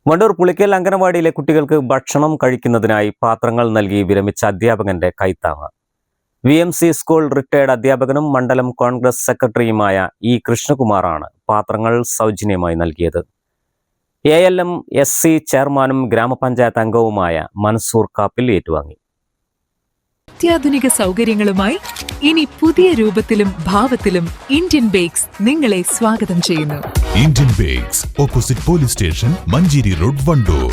വണ്ടൂർ പുളിക്കൽ അംഗനവാടിയിലെ കുട്ടികൾക്ക് ഭക്ഷണം കഴിക്കുന്നതിനായി പാത്രങ്ങൾ നൽകി വിരമിച്ച അധ്യാപകന്റെ കൈത്താങ്ങ്. VMC സ്കൂൾ റിട്ടയർഡ് അധ്യാപകനും മണ്ഡലം കോൺഗ്രസ് സെക്രട്ടറിയുമായ ഇ കൃഷ്ണകുമാറാണ് പാത്രങ്ങൾ സൗജന്യമായി നൽകിയത്. ALM SC ചെയർമാനും ഗ്രാമപഞ്ചായത്ത് അംഗവുമായ മൻസൂർ കാപ്പിൽ ഏറ്റുവാങ്ങി. അത്യാധുനിക സൗകര്യങ്ങളുമായി ഇനി പുതിയ രൂപത്തിലും ഭാവത്തിലും ഇന്ത്യൻ ബേക്സ് നിങ്ങളെ സ്വാഗതം ചെയ്യുന്നു. Indian bakes, opposite police station, Manjeri road, Wandoor.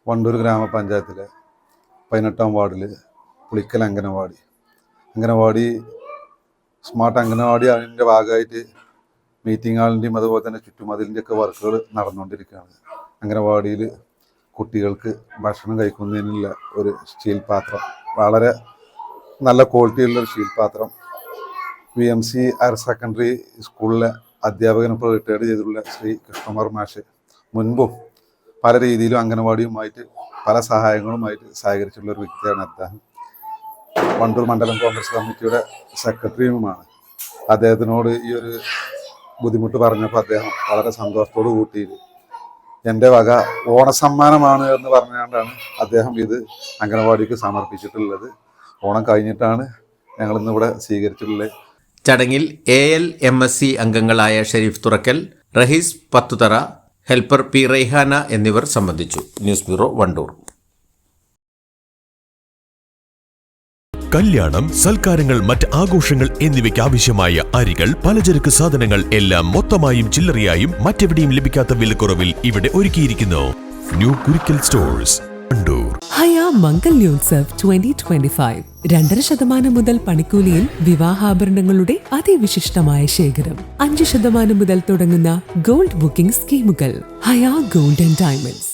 Wandoor ഗ്രാമപഞ്ചായത്തിലെ 18ാം വാർഡിൽ പുളിക്കൽ അംഗനവാടി സ്മാർട്ട് അംഗനവാടി അതിൻ്റെ ഭാഗമായിട്ട് മീറ്റിംഗ് ഹാളിൻ്റെയും അതുപോലെ തന്നെ ചുറ്റുമതിലിൻ്റെ ഒക്കെ വർക്കുകൾ നടന്നുകൊണ്ടിരിക്കുകയാണ്. അംഗനവാടിയിൽ കുട്ടികൾക്ക് ഭക്ഷണം കഴിക്കുന്നതിനുള്ള ഒരു സ്റ്റീൽ പാത്രം, വളരെ നല്ല ക്വാളിറ്റിയുള്ളൊരു സ്റ്റീൽ പാത്രം VMC ഹയർ സെക്കൻഡറി സ്കൂളിലെ അധ്യാപകനിപ്പോൾ റിട്ടയർഡ് ചെയ്തിട്ടുള്ള ശ്രീ കൃഷ്ണകുമാർ മാഷ് മുൻപും പല രീതിയിലും അംഗനവാടിയുമായിട്ട് പല സഹായങ്ങളുമായിട്ട് സഹകരിച്ചിട്ടുള്ള ഒരു വ്യക്തിയാണ് അദ്ദേഹം. വണ്ടൂർ മണ്ഡലം കോൺഗ്രസ് കമ്മിറ്റിയുടെ സെക്രട്ടറിയുമാണ്. അദ്ദേഹത്തിനോട് ഈ ഒരു ബുദ്ധിമുട്ട് പറഞ്ഞപ്പോൾ അദ്ദേഹം വളരെ സന്തോഷത്തോട് കൂട്ടിയിട്ട് എൻ്റെ വക ഓണസമ്മാനമാണ് എന്ന് പറഞ്ഞുകൊണ്ടാണ് അദ്ദേഹം ഇത് അംഗനവാടിക്ക് സമർപ്പിച്ചിട്ടുള്ളത്. ഓണം കഴിഞ്ഞിട്ടാണ് ഞങ്ങളിന്നിവിടെ സ്വീകരിച്ചിട്ടുള്ളത്. ചടങ്ങിൽ ALMSC അംഗങ്ങളായ ഷെരീഫ് തുറക്കൽ, റഹീസ് പത്തുതറ, ഹെൽപ്പർ P റൈഹാന എന്നിവർ സംബന്ധിച്ചു. News bureau, Wandoor. കല്യാണം, സൽക്കാരങ്ങൾ, മറ്റ് ആഘോഷങ്ങൾ എന്നിവയ്ക്ക് ആവശ്യമായ അരികൾ, പലചരക്ക് സാധനങ്ങൾ എല്ലാം മൊത്തമായും ചില്ലറയായും മറ്റെവിടെയും ലഭിക്കാത്ത വിലക്കുറവിൽ ഇവിടെ ഒരുക്കിയിരിക്കുന്നു. New Kurikkal stores, Wandoor. ഹയ മംഗല്യോത്സവ് 2025 2.5% മുതൽ പണിക്കൂലിയിൽ വിവാഹാഭരണങ്ങളുടെ അതിവിശിഷ്ടമായ ശേഖരം. 5% മുതൽ തുടങ്ങുന്ന ഗോൾഡ് ബുക്കിംഗ് സ്കീമുകൾ. ഹയ ഗോൾഡ് ആൻഡ് ഡയമണ്ട്സ്.